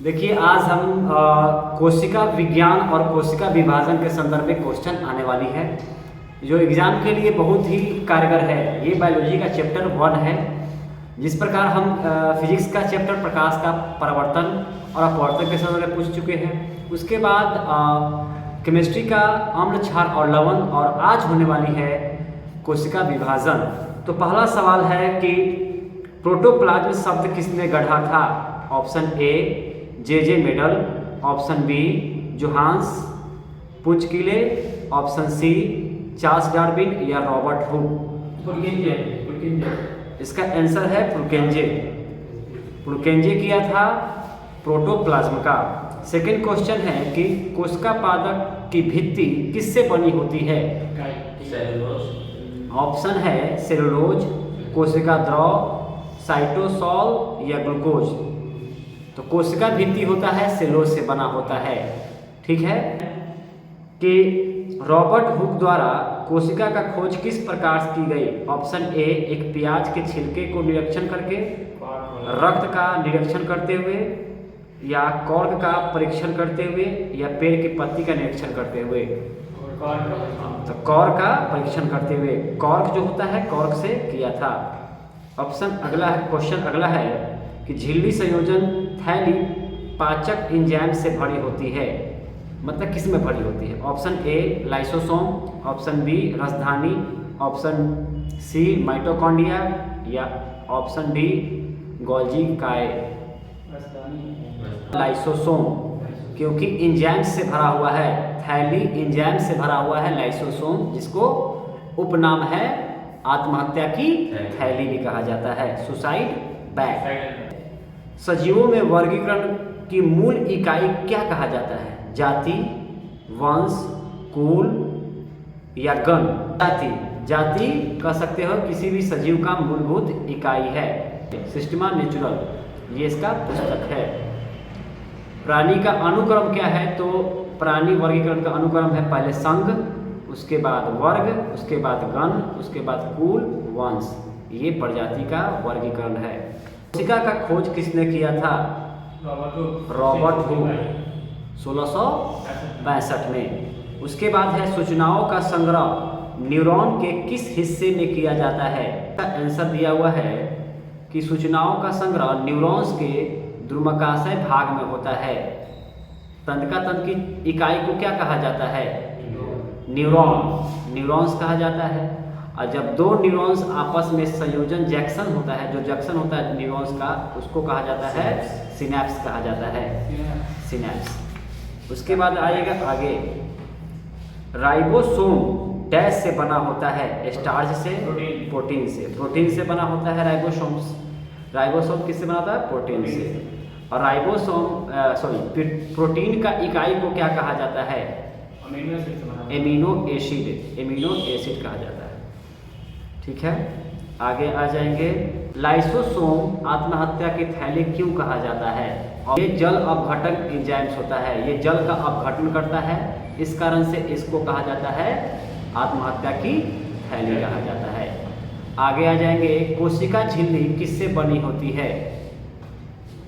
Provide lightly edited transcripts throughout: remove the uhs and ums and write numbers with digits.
देखिए आज हम कोशिका विज्ञान और कोशिका विभाजन के संदर्भ में क्वेश्चन आने वाली है जो एग्जाम के लिए बहुत ही कारगर है। ये बायोलॉजी का चैप्टर 1 है। जिस प्रकार हम फिजिक्स का चैप्टर प्रकाश का परावर्तन और अपवर्तन के संदर्भ में पूछ चुके हैं, उसके बाद केमिस्ट्री का अम्ल क्षार और लवण, और आज होने वाली है कोशिका विभाजन। तो पहला सवाल है कि प्रोटोप्लाज्म शब्द किसने गढ़ा था? Option A J Mendel, option B Johannes पुचकिले, ऑप्शन सी चार्ल्स डार्विन या रॉबर्ट हुक। इसका आंसर है पुरकेंजे किया था प्रोटोप्लाज्म का। सेकंड क्वेश्चन है कि कोशिका पादप की भित्ति किससे बनी होती है? ऑप्शन है सेलुलोज, कोशिका द्रव, साइटोसॉल या ग्लूकोज। तो कोशिका भित्ति होता है सेलुलोज से बना होता है। ठीक है कि रॉबर्ट हुक द्वारा कोशिका का खोज किस प्रकार की गई? ऑप्शन ए एक प्याज के छिलके को निरीक्षण करके, रक्त का निरीक्षण करते हुए, या कॉर्क का परीक्षण करते हुए, या पेड़ की पत्ती का निरीक्षण करते हुए। तो कॉर्क का परीक्षण करते हुए, कॉर्क जो होता है कॉर्क से किया था। ऑप्शन अगला क्वेश्चन अगला है कि झिल्ली संयोजन थैली पाचक एंजाइम से भरी होती है, मतलब किस में भरी होती है? Option A lysosome, option B रसधानी, ऑप्शन सी माइटोकॉन्ड्रिया, या ऑप्शन डी गोल्जी काय। लाइसोसोम, क्योंकि एंजाइम से भरा हुआ है, थैली एंजाइम से भरा हुआ है लाइसोसोम, जिसको उपनाम है आत्महत्या की थैली भी कहा जाता है, सुसाइड बैग। सजीवों में वर्गीकरण की मूल इकाई क्या कहा जाता है? जाति, वंश, कुल या गण? जाति कह सकते हो किसी भी सजीव का मूलभूत इकाई है। सिस्टमा नेचुरल, ये इसका पुस्तक है। प्राणी का अनुक्रम क्या है? तो प्राणी वर्गीकरण का अनुक्रम है पहले संघ, उसके बाद वर्ग, उसके बाद गण, उसके बाद कुल, वंश। ये प्रजाति का वर्गीकरण है। कोशिका का खोज किसने किया था? रॉबर्ट हुक 1662 में। उसके बाद है सूचनाओं का संग्रह न्यूरॉन के किस हिस्से में किया जाता है? आंसर दिया हुआ है कि सूचनाओं का संग्रह न्यूरॉन्स के द्रुमकाशय भाग में होता है। तंत्रिका तंत्र की इकाई को क्या कहा जाता है? न्यूरॉन्स कहा जाता है। और जब दो न्यूरॉन्स आपस में संयोजन जैक्शन होता है, जो जंक्शन होता है न्यूरॉन्स का, उसको कहा जाता है सिनैप्स कहा जाता है, सिनैप्स। उसके बाद आएगा आगे, राइबोसोम डैश से बना होता है? स्टार्च से, प्रोटीन से बना होता है राइबोसोम किससे बना होता है? प्रोटीन से। और प्रोटीन का इकाई को क्या कहा जाता है? एमिनो एसिड कहा जाता है। ठीक है, आगे आ जाएंगे। लाइसोसोम आत्महत्या की थैली क्यों कहा जाता है? और ये जल अपघटन एंजाइम्स होता है, ये जल का अपघटन करता है, इस कारण से इसको कहा जाता है आत्महत्या की थैली कहा जाता है। आगे आ जाएंगे, कोशिका झिल्ली किससे बनी होती है?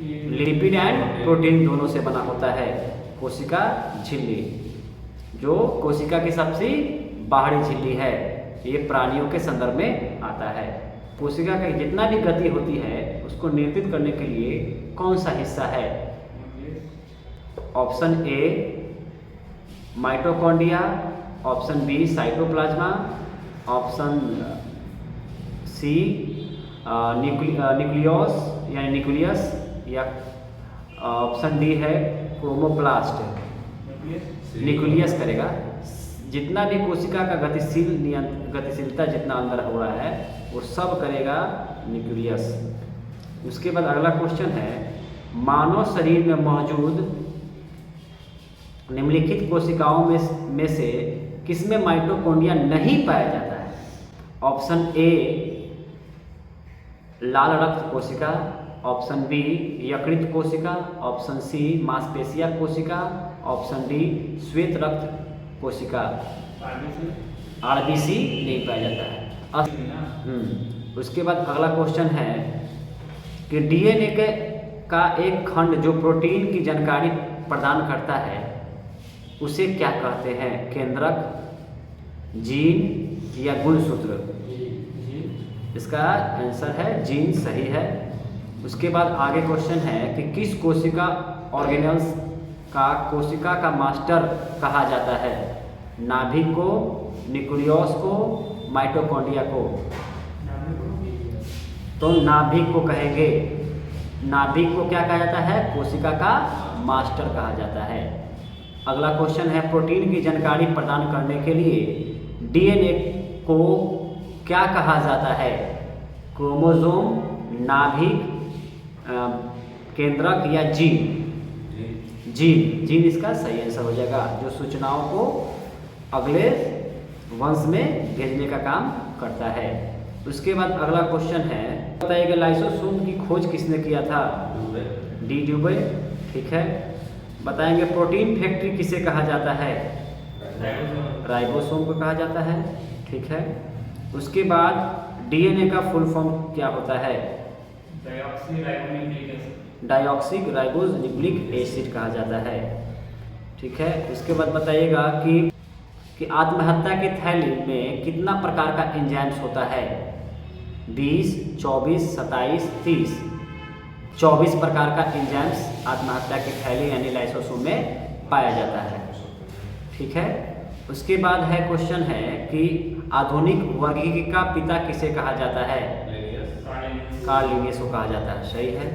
लिपिड एंड प्रोटीन दोनों से बना होता है कोशिका झिल्ली, जो कोशिका की सबसे बाहरी झिल्ली है। ये प्राणियों के संदर्भ में आता है। कोशिका की जितना भी गति होती है उसको नियंत्रित करने के लिए कौन सा हिस्सा है? Option A mitochondria, option B cytoplasm, option C nucleus, या ऑप्शन डी है क्रोमोप्लास्ट। न्यूक्लियस करेगा। जितना भी कोशिका का गतिशीलता जितना अंदर हो रहा है वो सब करेगा न्यूक्लियस। उसके बाद अगला क्वेश्चन है, मानव शरीर में मौजूद निम्नलिखित कोशिकाओं में से किसमें माइटोकॉन्ड्रिया नहीं पाया जाता है? ऑप्शन ए लाल रक्त कोशिका, ऑप्शन बी यकृत कोशिका, ऑप्शन सी मांसपेशिया कोशिका, ऑप्शन डी श्वेत रक्त कोशिका। आरबीसी नहीं पाया जाता है। उसके बाद अगला क्वेश्चन है कि डीएनए के का एक खंड जो प्रोटीन की जानकारी प्रदान करता है उसे क्या कहते हैं? केंद्रक, जीन या गुणसूत्र? इसका आंसर है जीन, सही है। उसके बाद आगे क्वेश्चन है कि किस कोशिका ऑर्गेनल्स का कोशिका का मास्टर कहा जाता है? नाभिक को, न्यूक्लियस को, माइटोकॉन्ड्रिया को? तो नाभिक को कहेंगे। नाभिक को क्या कहा जाता है? कोशिका का मास्टर कहा जाता है। अगला क्वेश्चन है प्रोटीन की जानकारी प्रदान करने के लिए डीएनए को क्या कहा जाता है? क्रोमोसोम, नाभिक, केंद्रक या जीन? जीन इसका सही आंसर हो जाएगा, जो सूचनाओं को अगले वंश में भेजने का काम करता है। उसके बाद अगला क्वेश्चन है बताइएगा लाइसोसोम की खोज किसने किया था? डी ड्यूबे, ठीक है। बताएंगे प्रोटीन फैक्ट्री किसे कहा जाता है? राइबोसोम को कहा जाता है, ठीक है। उसके बाद डीएनए का फुल फॉर्म क्या होता है? डाइऑक्सी राइबोज न्यूक्लिक एसिड कहा जाता है, ठीक है। उसके बाद बताइएगा कि आत्महत्या की थैली में कितना प्रकार का एंजाइम्स होता है? 20, 24, 27, 30? 24 प्रकार का एंजाइम्स आत्महत्या की थैली यानी लाइसोसोम में पाया जाता है, ठीक है। उसके बाद है क्वेश्चन है कि आधुनिक वर्गीकरण का पिता किसे कहा जाता है? कार्ल लिनियस को कहा जाता है, सही है।